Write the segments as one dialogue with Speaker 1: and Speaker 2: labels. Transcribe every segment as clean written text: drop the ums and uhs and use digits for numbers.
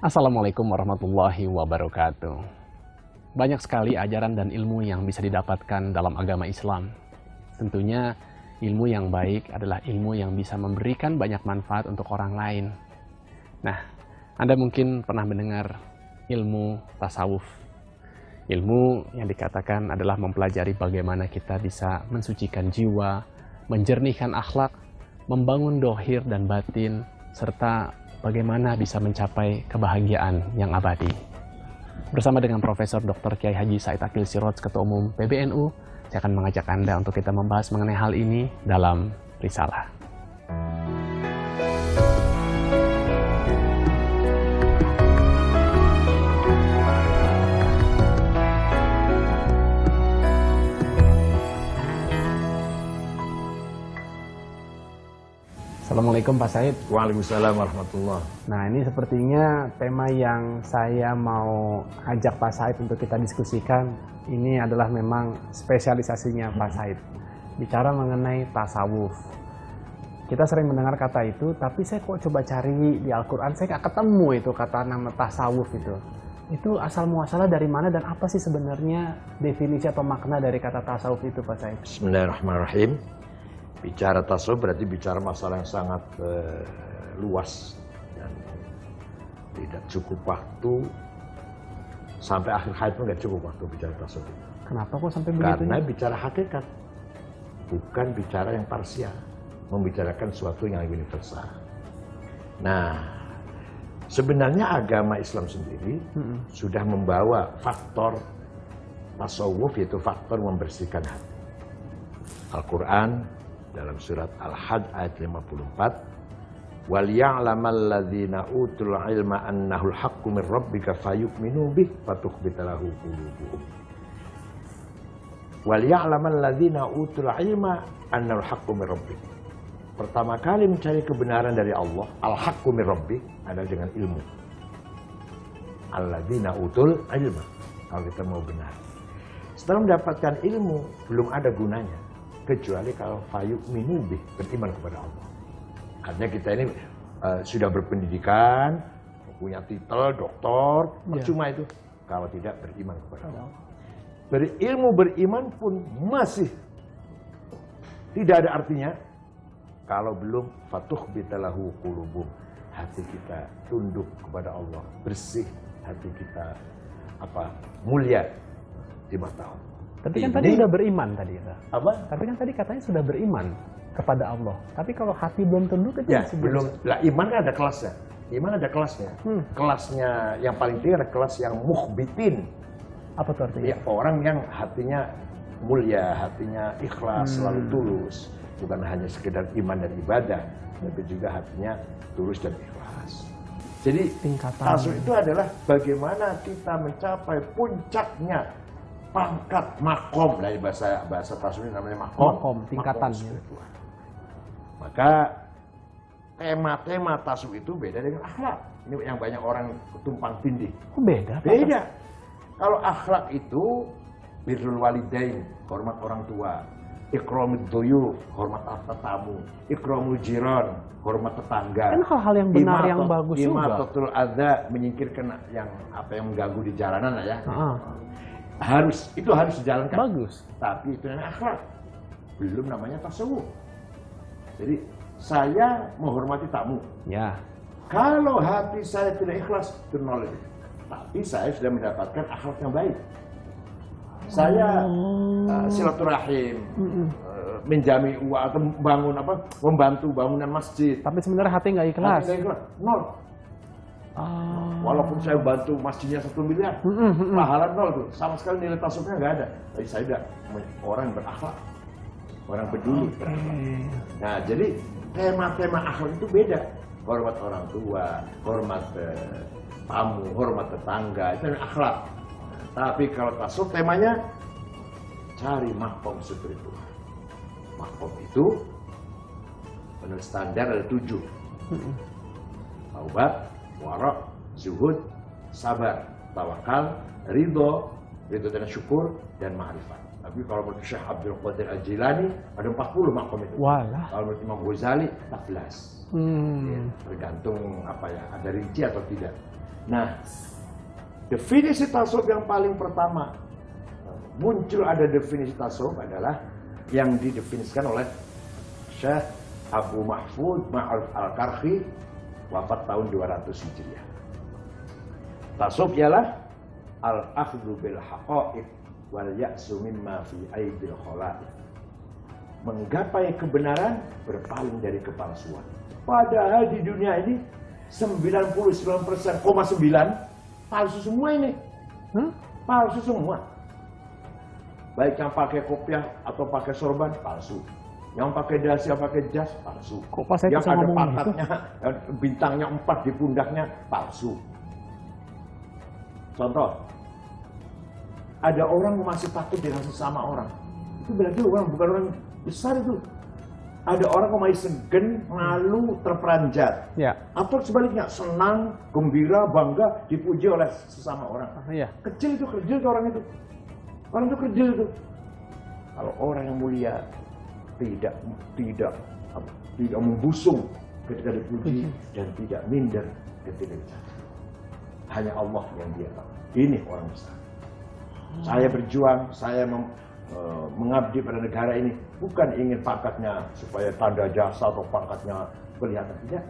Speaker 1: Assalamualaikum warahmatullahi wabarakatuh. Banyak sekali ajaran dan ilmu yang bisa didapatkan dalam agama Islam. Tentunya ilmu yang baik adalah ilmu yang bisa memberikan banyak manfaat untuk orang lain. Nah, Anda mungkin pernah mendengar ilmu tasawuf. Ilmu yang dikatakan adalah mempelajari bagaimana kita bisa mensucikan jiwa, menjernihkan akhlak, membangun dohir dan batin, serta bagaimana bisa mencapai kebahagiaan yang abadi. Bersama dengan Profesor Dr. Kiai Haji Said Akil Siroj, Ketua Umum PBNU, saya akan mengajak Anda untuk kita membahas mengenai hal ini dalam Risalah. Assalamualaikum Pak Said.
Speaker 2: Waalaikumsalam warahmatullahi.
Speaker 1: Nah, ini sepertinya tema yang saya mau ajak Pak Said untuk kita diskusikan. Ini adalah memang spesialisasinya Pak Said. Bicara mengenai tasawuf. Kita sering mendengar kata itu, tapi saya kok coba cari di Al-Quran, saya nggak ketemu itu kata nama tasawuf itu. Itu asal muasalnya dari mana dan apa sih sebenarnya definisi atau makna dari kata tasawuf itu Pak Said?
Speaker 2: Bismillahirrahmanirrahim. Bicara tasawuf berarti bicara masalah yang sangat luas dan tidak cukup waktu sampai akhir hayat pun nggak cukup waktu bicara tasawuf.
Speaker 1: Kenapa kok sampai begitu?
Speaker 2: Karena bicara hakikat, bukan bicara yang parsial, membicarakan sesuatu yang universal. Nah, sebenarnya agama Islam sendiri sudah membawa faktor tasawuf, yaitu faktor membersihkan hati. Al-Quran dalam surat Al-Hajj ayat 54, wal ya'lamal ladzina utul ilma annahul haqqu mir rabbika fayu'minu bih fatukhbita lahu qulubuhum. Wal ya'lamal ladzina utul ilma annahul haqqu mir rabbik. Pertama kali mencari kebenaran dari Allah, al-haqqu mir rabbik adalah dengan ilmu. Alladzina utul ilma, kalau kita mau benar. Setelah mendapatkan ilmu, belum ada gunanya kecuali kalau fayu'minu bih, beriman kepada Allah. Artinya kita ini sudah berpendidikan, punya titel doktor, percuma itu kalau tidak beriman kepada Allah. Berilmu beriman pun masih tidak ada artinya kalau belum fatukhbita lahu qulubum, hati kita tunduk kepada Allah, bersih hati kita, mulia di mata Allah.
Speaker 1: Tapi kan tadi sudah beriman tadi ya.
Speaker 2: Apa?
Speaker 1: Tapi kan tadi katanya sudah beriman kepada Allah. Tapi kalau hati belum tunduk itu
Speaker 2: ya, belum. Lah iman kan ada kelasnya. Iman ada kelasnya. Kelasnya yang paling tinggi adalah kelas yang mukhbitin.
Speaker 1: Apa tuh artinya?
Speaker 2: Ya, orang yang hatinya mulia, hatinya ikhlas, selalu tulus. Bukan hanya sekedar iman dan ibadah, tapi juga hatinya tulus dan ikhlas. Jadi tasawuf itu adalah bagaimana kita mencapai puncaknya pangkat makom, dari bahasa tasawuf ini namanya makom,
Speaker 1: tingkatan.
Speaker 2: Maka tema-tema tasawuf itu beda dengan akhlak. Ini yang banyak orang tumpang tindih.
Speaker 1: Beda.
Speaker 2: Beda. Kalau akhlak itu birrul walidain, hormat orang tua, ikramud dhuyuf, hormat tetamu, ikramul jiran, hormat tetangga.
Speaker 1: Kan hal-hal yang benar yang bagus juga.
Speaker 2: Imatatul adza, menyingkirkan yang mengganggu di jalanan lah ya. Itu harus dijalankan.
Speaker 1: Bagus.
Speaker 2: Tapi itu namanya akhlak, belum namanya tasawuf. Jadi saya menghormati tamu.
Speaker 1: Ya.
Speaker 2: Kalau hati saya tidak ikhlas, itu nol. Tapi saya sudah mendapatkan akhlak yang baik. Saya silaturahim, menjami uang atau membantu bangunan masjid.
Speaker 1: Tapi sebenarnya hati nggak ikhlas.
Speaker 2: Hati nggak ikhlas, nol. Walaupun saya bantu masjidnya 1 miliar, pahala nol tuh, sama sekali nilai tasawufnya nggak ada. Tapi saya udah orang yang berakhlak, orang peduli. Nah, jadi tema-tema akhlak itu beda. Hormat orang tua, hormat tamu, hormat tetangga, itu akhlak. Tapi kalau tasawuf temanya cari makom spiritual. Makom itu menurut standar ada 7. Taubat, wara', zuhud, sabar, tawakal, ridho dan syukur, dan ma'rifat. Tapi kalau menurut Syekh Abdul Qadir Al-Jilani ada 40 makom itu.
Speaker 1: Walah.
Speaker 2: Kalau menurut Imam Ghazali 14. Ya, tergantung ada rinci atau tidak. Nah, definisi tasawuf yang paling pertama muncul ada definisi tasawuf adalah yang didefinisikan oleh Syekh Abu Mahfud Ma'arif Al-Karhi, wafat tahun 200 Hijriah. Tasawuf ialah al-akhdhu bil haqa'iq wal ya'su mimma fi aidil khala'iq. Menggapai kebenaran, berpaling dari kepalsuan. Padahal di dunia ini 99,9 palsu semua ini. Palsu semua. Baik yang pakai kopiah atau pakai sorban, palsu. Yang pakai dasi, yang pakai jas, palsu.
Speaker 1: Kok pas saya
Speaker 2: yang
Speaker 1: bisa
Speaker 2: ada
Speaker 1: ngomong gitu?
Speaker 2: pangkatnya, bintangnya 4 di pundaknya, palsu. Contoh, ada orang masih takut dengan sesama orang. Itu berarti orang bukan orang besar itu. Ada orang kok masih segan, malu, terperanjat.
Speaker 1: Ya.
Speaker 2: Atau sebaliknya, senang, gembira, bangga, dipuji oleh sesama orang.
Speaker 1: Iya.
Speaker 2: Kecil itu orang itu. Orang itu kecil itu. Kalau orang yang mulia tidak membusung ketika dipuji dan tidak minder ketika dicaci. Hanya Allah yang dia tahu. Ini orang besar. Saya berjuang, saya mengabdi pada negara ini bukan ingin pangkatnya supaya tanda jasa atau pangkatnya kelihatan, tidak,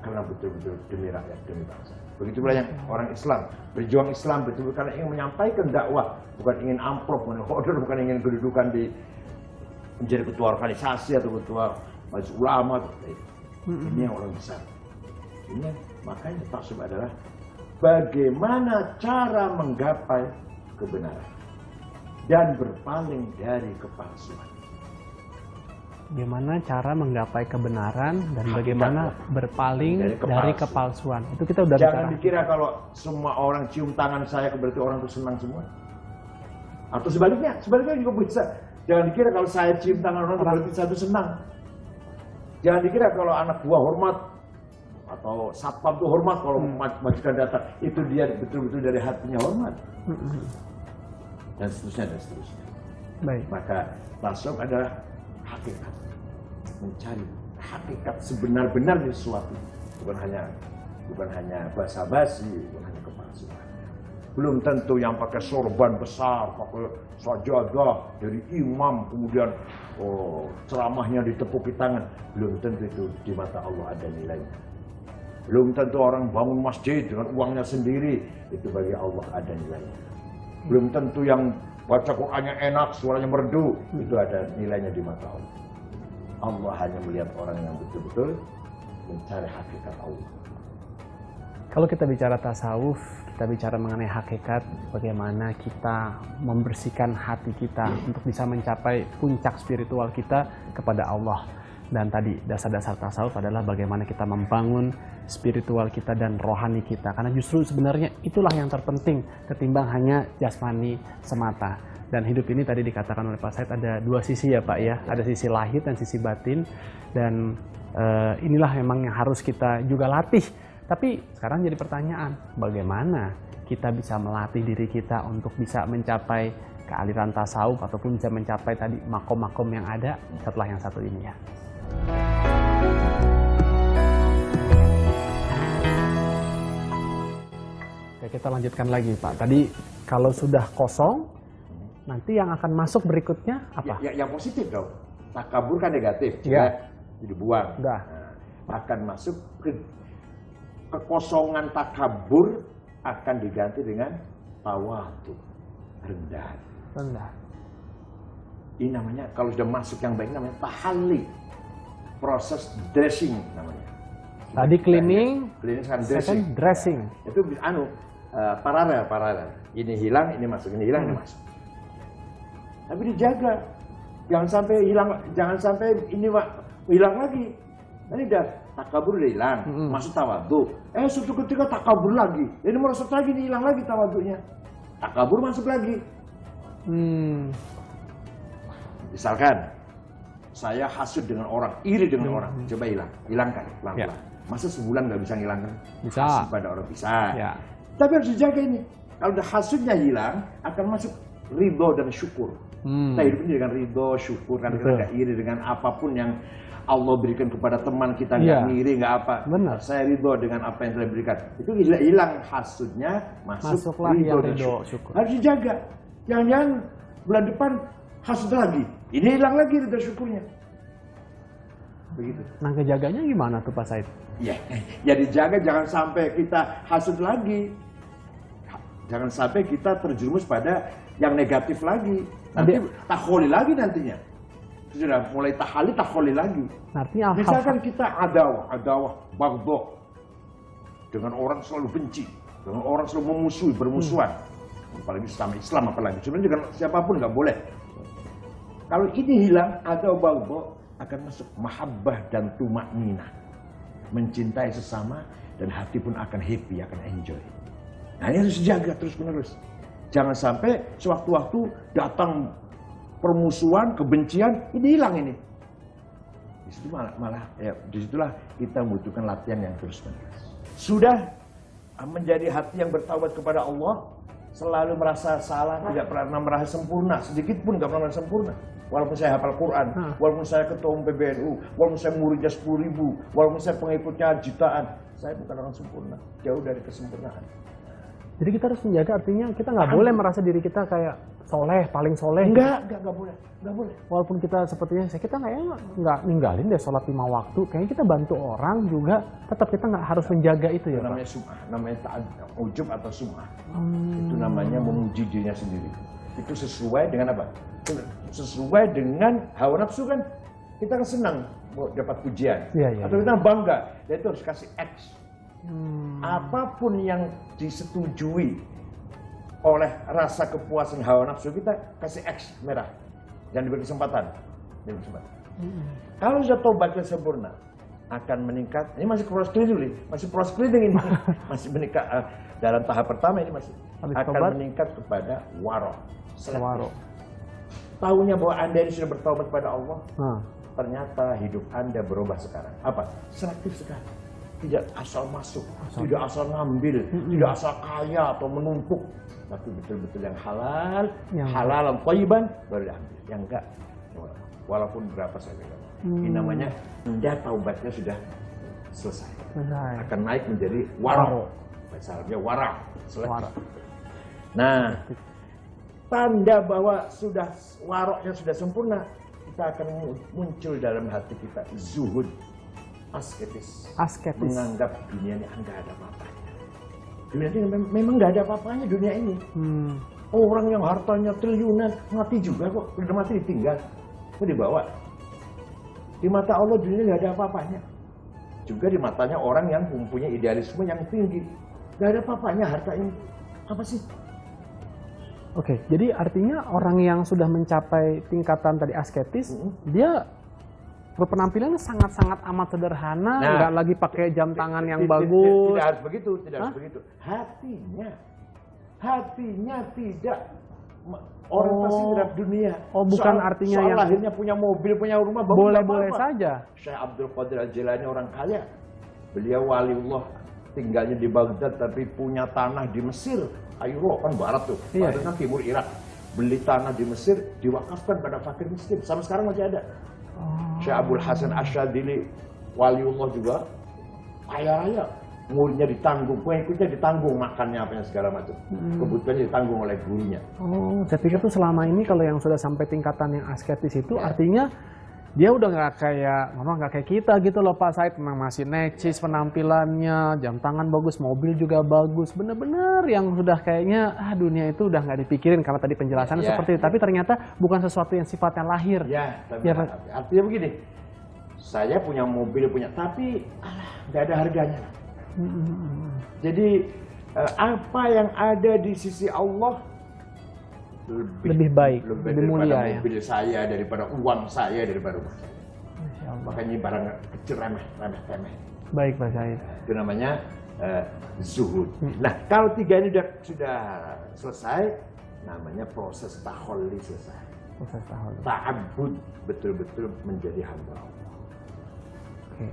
Speaker 2: karena betul-betul demi rakyat, demi bangsa. Begitu pula yang orang Islam, berjuang Islam betul-betul karena ingin menyampaikan dakwah, bukan ingin amplop, bukan ingin kedudukan di menjadi ketua organisasi atau ketua majelis ulama. Ini yang orang besar. Ini makanya tasawuf adalah bagaimana cara menggapai kebenaran dan berpaling dari kepalsuan.
Speaker 1: Bagaimana cara menggapai kebenaran dan bagaimana berpaling dari kepalsuan. Itu kita udah
Speaker 2: Jangan
Speaker 1: bicara.
Speaker 2: dikira kalau semua orang cium tangan saya berarti orang itu senang semua. Atau sebaliknya juga bisa. Jangan dikira kalau saya cium tangan orang berarti saya itu senang. Jangan dikira kalau anak buah hormat atau satpam itu hormat, kalau majikan datang itu dia betul-betul dari hatinya hormat. Dan seterusnya dan seterusnya.
Speaker 1: Baik.
Speaker 2: Maka tasawuf adalah hakikat, mencari hakikat sebenar-benar di sesuatu, bukan hanya basa-basi, bukan hanya kepalsuan. Belum tentu yang pakai sorban besar, pakai sajadah dari imam, kemudian ceramahnya ditepuki tangan, belum tentu itu di mata Allah ada nilainya. Belum tentu orang bangun masjid dengan uangnya sendiri, itu bagi Allah ada nilainya. Belum tentu yang baca Qur'annya enak, suaranya merdu, itu ada nilainya di mata Allah. Allah hanya melihat orang yang betul-betul mencari hakikat Allah.
Speaker 1: Kalau kita bicara tasawuf, kita bicara mengenai hakikat, bagaimana kita membersihkan hati kita untuk bisa mencapai puncak spiritual kita kepada Allah. Dan tadi dasar-dasar tasawuf adalah bagaimana kita membangun spiritual kita dan rohani kita. Karena justru sebenarnya itulah yang terpenting ketimbang hanya jasmani semata. Dan hidup ini tadi dikatakan oleh Pak Said ada dua sisi ya Pak ya. Ada sisi lahir dan sisi batin. Dan inilah memang yang harus kita juga latih. Tapi sekarang jadi pertanyaan, bagaimana kita bisa melatih diri kita untuk bisa mencapai kealiran tasawuf ataupun bisa mencapai tadi makom-makom yang ada setelah yang satu ini ya. Oke, kita lanjutkan lagi Pak. Tadi kalau sudah kosong, nanti yang akan masuk berikutnya apa?
Speaker 2: Yang positif dong. Takabur kan negatif,
Speaker 1: ya.
Speaker 2: Dibuang.
Speaker 1: Udah.
Speaker 2: Nah, akan masuk kekosongan takabur akan diganti dengan tawadu, rendah.
Speaker 1: Rendah.
Speaker 2: Ini namanya kalau sudah masuk yang baik namanya tahalli. Proses dressing namanya.
Speaker 1: Tadi cleaning,
Speaker 2: second
Speaker 1: dressing.
Speaker 2: Itu paralel. Ini hilang, ini masuk, ini hilang, ini masuk. Tapi dijaga. Jangan sampai hilang, jangan sampai ini hilang lagi. Ini udah takabur udah hilang, masuk tawadhu. Suatu ketika takabur lagi. Ini merosot lagi, ini hilang lagi tawadhunya. Takabur masuk lagi. Misalkan saya hasud dengan orang, iri dengan orang, coba hilangkan pelan-pelan. Ya. Masa sebulan nggak bisa ngilangkan?
Speaker 1: Bisa.
Speaker 2: Hasud pada orang bisa.
Speaker 1: Ya.
Speaker 2: Tapi harus dijaga ini. Kalau udah hasudnya hilang, akan masuk ridho dan syukur. Kita hidup ini dengan ridho, syukur, karena kita nggak iri dengan apapun yang Allah berikan kepada teman kita, nggak ngiri, nggak apa.
Speaker 1: Benar.
Speaker 2: Saya ridho dengan apa yang telah diberikan. Itu hilang hasudnya, masuklah ridho dan syukur. Harus dijaga. Jangan-jangan bulan depan hasud lagi. Ini hilang lagi ridho syukurnya. Begitu.
Speaker 1: Nah, kejaganya gimana tuh Pak Said?
Speaker 2: Ya dijaga, jangan sampai kita hasud lagi. Jangan sampai kita terjerumus pada yang negatif lagi. Nanti takholi lagi nantinya. Sudah mulai tahali, takholi lagi.
Speaker 1: Artinya
Speaker 2: misalkan kita adawah, baghdha. Dengan orang selalu benci, dengan orang selalu memusuhi, bermusuhan. Apalagi sama Islam, apalagi. Sebenarnya dengan siapapun nggak boleh. Kalau ini hilang, adawah, baghdha, akan masuk mahabbah dan tumakninah. Mencintai sesama dan hati pun akan happy, akan enjoy. Nah ini harus dijaga terus-menerus. Jangan sampai sewaktu-waktu datang permusuhan, kebencian, ini hilang ini. Disitu malah disitulah kita membutuhkan latihan yang terus-menerus. Sudah menjadi hati yang bertaubat kepada Allah, selalu merasa salah, tidak pernah merasa sempurna, sedikit pun nggak pernah merasa sempurna. Walaupun saya hafal Quran, walaupun saya ketua umum PBNU, walaupun saya muridnya 10.000, walaupun saya pengikutnya jutaan, saya bukan orang sempurna, jauh dari kesempurnaan.
Speaker 1: Jadi kita harus menjaga, artinya kita nggak boleh merasa diri kita kayak soleh, paling soleh.
Speaker 2: Enggak boleh.
Speaker 1: Walaupun kita sepertinya, kita nggak ninggalin deh sholat 5 waktu. Kayaknya kita bantu orang juga, tetap kita nggak harus menjaga itu ya Pak?
Speaker 2: Namanya sum'ah, namanya ujub atau sum'ah. Itu namanya memuji dirinya sendiri. Itu sesuai dengan apa? Sesuai dengan hawa nafsu kan. Kita kan senang dapat pujian. Atau kita bangga, dan itu harus kasih X. Apapun yang disetujui oleh rasa kepuasan hawa nafsu kita, kasih X merah. Jangan diberi kesempatan. Kalau sudah tobatnya sempurna, akan meningkat. Ini masih proses cleaning, ini. Masih meningkat dalam tahap pertama ini masih akan meningkat kepada waro. Tahunya bahwa Anda ini sudah bertobat kepada Allah, ternyata hidup Anda berubah sekarang. Apa? Selektif sekali. Tidak asal masuk, tidak asal ngambil, tidak asal kaya atau menumpuk, tapi betul-betul yang halal, halalan thayyiban baru diambil. Yang enggak, walaupun berapa saja. Ini namanya Anda taubatnya sudah selesai. Akan naik menjadi wara. Bahasa Arabnya wara. Nah, tanda bahwa sudah waroknya sudah sempurna, kita akan muncul dalam hati kita zuhud. Asketis. Menganggap dunia ini nggak ada apa-apanya. Dunia ini memang nggak ada apa-apanya dunia ini. Orang yang hartanya triliunan mati juga kok, udah mati ditinggal, kok dibawa. Di mata Allah dunia nggak ada apa-apanya. Juga di matanya orang yang mempunyai idealisme yang tinggi, nggak ada apa-apanya harta ini. Apa sih?
Speaker 1: Oke, jadi artinya orang yang sudah mencapai tingkatan tadi asketis, dia berpenampilan sangat-sangat amat sederhana, nggak lagi pakai jam tangan yang bagus.
Speaker 2: Tidak harus begitu, Hatinya tidak orientasi terhadap dunia.
Speaker 1: Oh, bukan artinya
Speaker 2: soal
Speaker 1: yang
Speaker 2: lahirnya punya mobil, punya rumah,
Speaker 1: boleh-boleh saja.
Speaker 2: Syekh Abdul Qadir Al-Jilani orang kaya. Beliau waliullah, tinggalnya di Baghdad tapi punya tanah di Mesir. Kairo kan barat tuh, barat kan timur Irak. Beli tanah di Mesir, diwakafkan pada fakir miskin. Sampai sekarang masih ada. Syekh Abdul Hasan Asyadili, waliullah juga, kaya raya, muridnya ditanggung, pengikutnya ditanggung, makannya apanya segala macam, kebutuhannya ditanggung oleh gurunya.
Speaker 1: Oh, saya pikir tuh selama ini kalau yang sudah sampai tingkatan yang asketis itu artinya dia udah nggak kayak kita gitu loh Pak Said, memang masih necis penampilannya, jam tangan bagus, mobil juga bagus, bener-bener yang sudah kayaknya dunia itu udah nggak dipikirin karena tadi penjelasannya seperti itu, tapi ternyata bukan sesuatu yang sifatnya lahir.
Speaker 2: Artinya begini, saya punya mobil, tapi nggak ada harganya. Jadi apa yang ada di sisi Allah
Speaker 1: lebih baik, lebih mulia
Speaker 2: daripada mobil saya, daripada uang saya, daripada rumah saya. Makanya barang kecil remeh.
Speaker 1: Baik Pak Said.
Speaker 2: Itu namanya zuhud. Nah, kalau 3 ini sudah selesai, namanya proses taholli selesai.
Speaker 1: Proses taholli.
Speaker 2: Ta'abbud, betul-betul menjadi hamba Allah.
Speaker 1: Oke.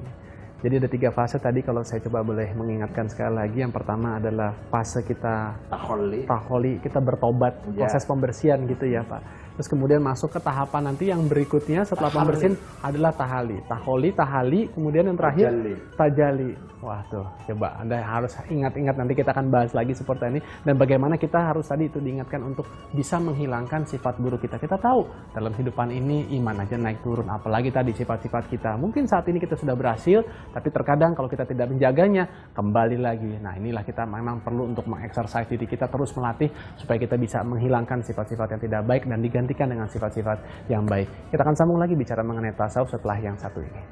Speaker 1: Jadi ada 3 fase tadi, kalau saya coba boleh mengingatkan sekali lagi. Yang pertama adalah fase kita taholi, kita bertobat, proses pembersihan gitu ya Pak. Terus kemudian masuk ke tahapan nanti yang berikutnya setelah pembersihan adalah tahali. Tahali, kemudian yang terakhir tajali. Wah tuh, coba Anda harus ingat-ingat, nanti kita akan bahas lagi seperti ini. Dan bagaimana kita harus tadi itu diingatkan untuk bisa menghilangkan sifat buruk kita. Kita tahu dalam hidupan ini iman aja naik turun, apalagi tadi sifat-sifat kita. Mungkin saat ini kita sudah berhasil, tapi terkadang kalau kita tidak menjaganya, kembali lagi. Nah inilah kita memang perlu untuk mengeksersis diri kita, terus melatih supaya kita bisa menghilangkan sifat-sifat yang tidak baik dan digantikan dengan sifat-sifat yang baik. Kita akan sambung lagi bicara mengenai tasawuf setelah yang satu ini.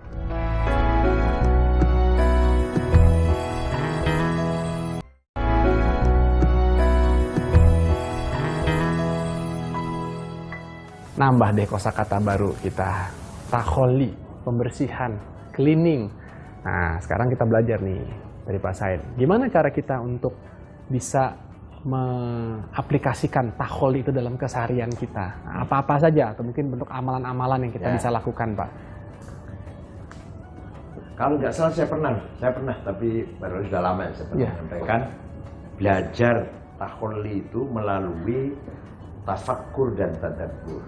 Speaker 1: Nambah deh kosakata baru kita, takholi, pembersihan, cleaning. Nah, sekarang kita belajar nih dari Pak Said. Gimana cara kita untuk bisa mengaplikasikan takholi itu dalam keseharian kita? Nah, apa-apa saja atau mungkin bentuk amalan-amalan yang kita bisa lakukan, Pak?
Speaker 2: Kalau nggak salah saya pernah, tapi baru sudah lama saya pernah menyampaikan belajar takholi itu melalui tafakkur dan tadabbur.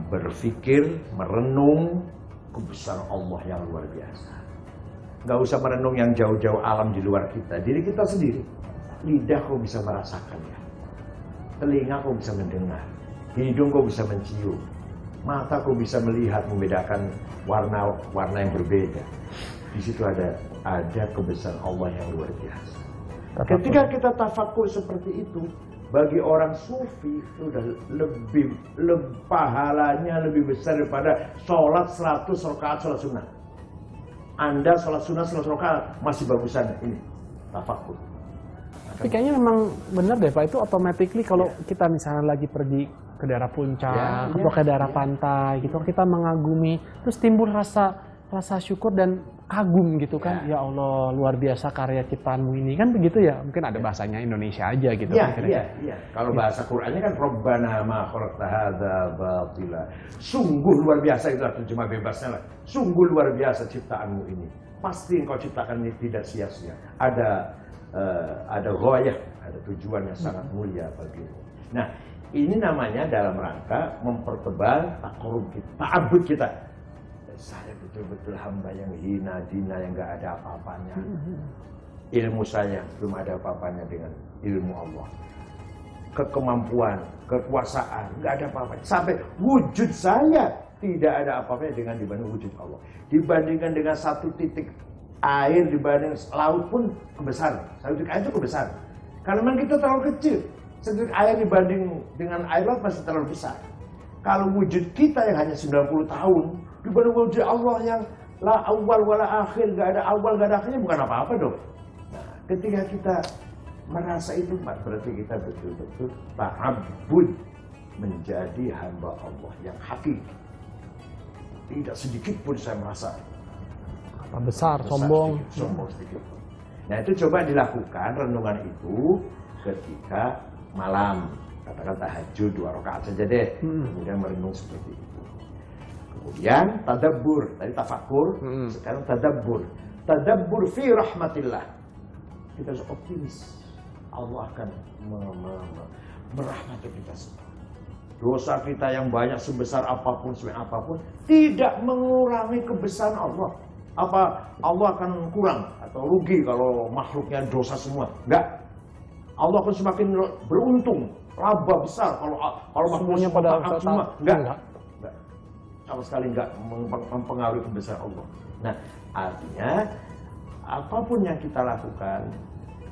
Speaker 2: Berpikir, merenung kebesaran Allah yang luar biasa. Nggak usah merenung yang jauh-jauh alam di luar kita, diri kita sendiri. Lidah kau bisa merasakannya, telinga kau bisa mendengar, hidung kau bisa mencium, mata kau bisa melihat, membedakan warna-warna yang berbeda. Di situ ada kebesaran Allah yang luar biasa. Ketika kita tafakur seperti itu, bagi orang sufi itu udah lebih pahalanya lebih besar daripada sholat 100 rakaat sholat sunnah. Anda sholat sunnah 100 rakaat masih bagusan ini tafakur.
Speaker 1: Tapi kayaknya memang benar deh Pak, itu automatically kalau kita misalnya lagi pergi ke daerah puncak atau ke daerah pantai gitu, kita mengagumi, terus timbul rasa syukur dan kagum gitu kan. Ya Allah, luar biasa karya ciptaanmu ini, kan begitu ya. Mungkin ada bahasanya Indonesia aja gitu.
Speaker 2: Iya. Kalau bahasa Qur'annya kan Rabbana ma khalaqta hadza batila. Sungguh luar biasa, itu terjemah bebasnya lah. Sungguh luar biasa ciptaanmu ini. Pasti engkau ciptakan ini tidak sia-sia. Ada ghayah, ada tujuan yang sangat mulia bagimu. Nah, ini namanya dalam rangka mempertebal takarrub kita, ta'abbud kita. Saya betul-betul hamba yang hina, dina, yang nggak ada apa-apanya. Ilmu saya belum ada apa-apanya dengan ilmu Allah. Kemampuan, kekuasaan, nggak ada apa-apanya. Sampai wujud saya tidak ada apa-apanya dengan dibanding wujud Allah. Dibandingkan dengan satu titik air, dibanding laut pun kebesaran. Satu titik air itu kebesaran. Karena memang kita terlalu kecil. Satu titik air dibanding dengan air laut masih terlalu besar. Kalau wujud kita yang hanya 90 tahun, dibanding wujud Allah yang la awal wala akhir, gak ada awal gak ada akhirnya, bukan apa-apa dong. Nah, ketika kita merasa itu, berarti kita betul-betul ta'abbud menjadi hamba Allah yang hakiki. Tidak sedikit pun saya merasa
Speaker 1: besar, sombong
Speaker 2: sedikit. Nah, itu coba dilakukan renungan itu ketika malam, katakan tahajud 2 rakaat saja deh, kemudian merenung seperti itu. Kemudian tadabbur, tadi tafakur, sekarang tadabbur. Tadabbur fi rahmatillah. Kita harus optimis, Allah akan merahmati kita semua. Dosa kita yang banyak sebesar apapun, tidak mengurangi kebesaran Allah. Apa Allah akan kurang atau rugi kalau makhluknya dosa semua? Enggak. Allah akan semakin beruntung, laba besar kalau
Speaker 1: semuanya pada
Speaker 2: taat semua. Enggak. Sama sekali enggak mempengaruhi kebesaran Allah. Nah, artinya apapun yang kita lakukan,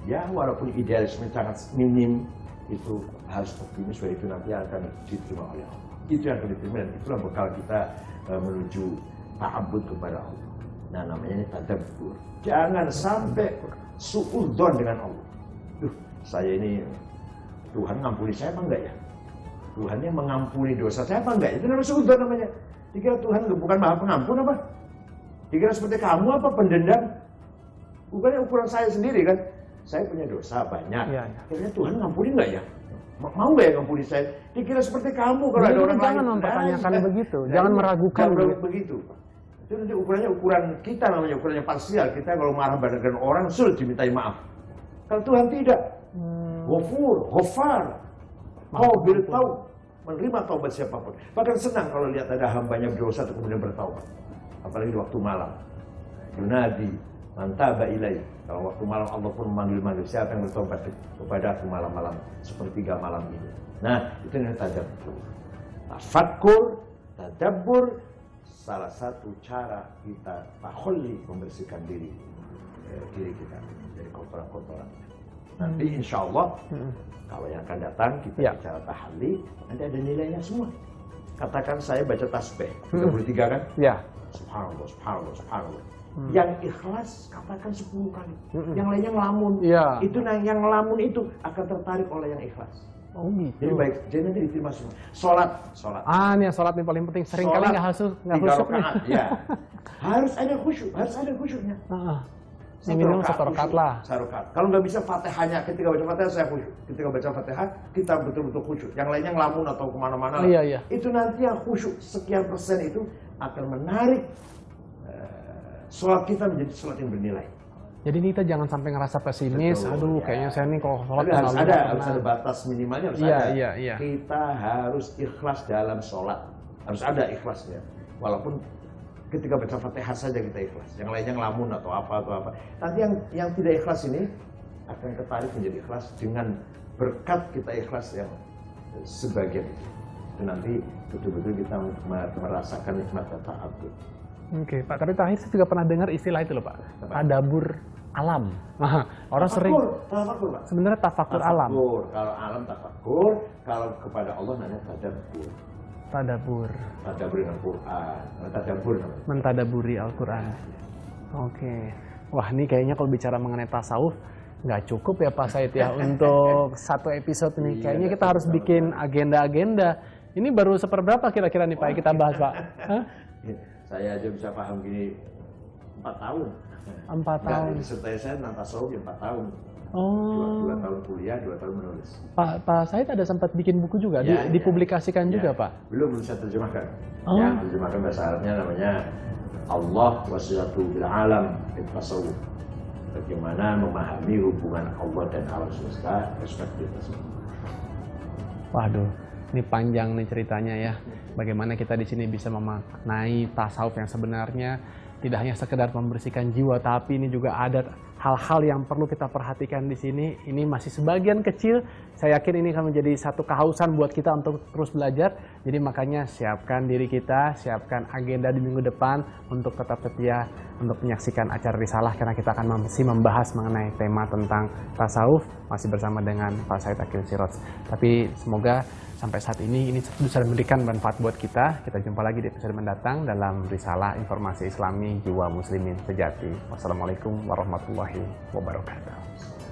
Speaker 2: ya walaupun idealisme sangat minim, itu harus optimis bahwa itu nanti akan diterima oleh Allah. Itu yang akan diterima, dan itulah bekal kita menuju ta'abbud kepada Allah. Nah, namanya ini tadabbur. Jangan sampai suudzon dengan Allah. Saya ini, Tuhan ngampuni saya apa enggak ya? Tuhannya mengampuni dosa saya apa enggak? Itu namanya suudzon namanya. Dikira Tuhan bukan maha pengampun apa? Dikira seperti kamu apa, pendendam? Bukannya ukuran saya sendiri kan? Saya punya dosa banyak. Akhirnya Tuhan ngampuni enggak ya? Mau nggak ya ngampuni saya? Dikira seperti kamu kalau ada orang lain.
Speaker 1: Jangan mempertanyakan begitu. Jangan meragukan
Speaker 2: begitu. Itu nanti ukurannya ukuran kita, namanya ukurannya parsial. Kita kalau marah dengan orang sulit dimintai maaf. Kalau Tuhan tidak. Ghafur, Ghafar, Qabil taub, menerima taubat siapapun. Bahkan senang kalau lihat ada hambanya berdosa kemudian bertaubat. Apalagi di waktu malam. Yunadi, mantaba ilai. Kalau waktu malam Allah pun memanggil-manggil siapa yang bertobat kepada aku malam-malam sepertiga malam ini. Nah, itu yang tadabbur. Tafakkur, tadabbur, salah satu cara kita takhulli, membersihkan diri kita dari kotoran-kotoran. Nanti insya Allah kalau yang akan datang kita bicara tahalli, nanti ada nilainya semua. Katakan saya baca tasbih 33 kan?
Speaker 1: Ya.
Speaker 2: Subhanallah, subhanallah, subhanallah. Yang ikhlas katakan 10 kali. Yang lainnya ngelamun. Itu yang ngelamun itu akan tertarik oleh yang ikhlas.
Speaker 1: Oh gitu.
Speaker 2: Jadi baik, jadi nanti diterima semua. Sholat.
Speaker 1: Ini yang sholat yang paling penting. Sering kali nggak khusyuk.
Speaker 2: Ya. Harus ada khusyuknya.
Speaker 1: Yang minum satu rakaat lah.
Speaker 2: Kalau nggak bisa Fatihahnya, ketika baca Fatihah saya khusyuk. Ketika baca Fatihah kita betul-betul khusyuk. Yang lainnya ngelamun atau kemana-mana.
Speaker 1: Iya.
Speaker 2: Itu nanti yang khusyuk sekian persen itu akan menarik sholat kita menjadi sholat yang bernilai.
Speaker 1: Jadi kita jangan sampai ngerasa pesimis.
Speaker 2: Betul,
Speaker 1: kayaknya saya nih kalau sholat
Speaker 2: harus ada batas minimalnya harus ada.
Speaker 1: Iya.
Speaker 2: Kita harus ikhlas dalam sholat. Harus ada ikhlasnya. Walaupun ketika baca Fatihah saja kita ikhlas. Yang lainnya ngelamun atau apa. Nanti yang tidak ikhlas ini akan tertarik menjadi ikhlas dengan berkat kita ikhlas yang sebagian itu. Itu nanti betul-betul kita merasakan nikmat ta'abbud.
Speaker 1: Oke, Pak. Tapi terakhir saya juga pernah dengar istilah itu loh, Pak. Tadabbur alam. Orang sering.
Speaker 2: Tafakur, Pak.
Speaker 1: Sebenarnya tafakur alam.
Speaker 2: Kalau alam tafakur, kalau kepada Allah namanya tadabbur. Tadabbur dengan Quran. Tadabbur namanya.
Speaker 1: Mentadaburi Al-Quran. Oke. Wah, ini kayaknya kalau bicara mengenai tasawuf nggak cukup ya Pak Said ya untuk satu episode ini. Kayaknya kita harus bikin agenda-agenda. Ini baru seperberapa kira-kira nih Pak kita bahas Pak?
Speaker 2: Saya aja bisa paham gini 4 tahun.
Speaker 1: 4 tahun.
Speaker 2: Disertai saya tentang tasawuf 4 tahun.
Speaker 1: Oh.
Speaker 2: 2 tahun kuliah, 2 tahun menulis.
Speaker 1: Pak Said ada sempat bikin buku juga, dipublikasikan juga Pak?
Speaker 2: Belum saya terjemahkan. Yang terjemahkan bahasa Arabnya namanya Allah wasilatu bil alam fit tasawuf. Bagaimana memahami hubungan Allah dan alam semesta perspektif tasawuf.
Speaker 1: Waduh, ini panjang nih ceritanya ya. Bagaimana kita di sini bisa memaknai tasawuf yang sebenarnya tidak hanya sekedar membersihkan jiwa, tapi ini juga ada hal-hal yang perlu kita perhatikan di sini. Ini masih sebagian kecil. Saya yakin ini akan menjadi satu kehausan buat kita untuk terus belajar. Jadi makanya siapkan diri kita, siapkan agenda di minggu depan untuk tetap setia untuk menyaksikan acara Risalah karena kita akan masih membahas mengenai tema tentang tasawuf masih bersama dengan Pak Said Akil Siraj. Tapi semoga sampai saat ini bisa memberikan manfaat buat kita. Kita jumpa lagi di episode mendatang dalam Risalah Informasi Islami Jiwa Muslimin Sejati. Wassalamualaikum warahmatullahi wabarakatuh.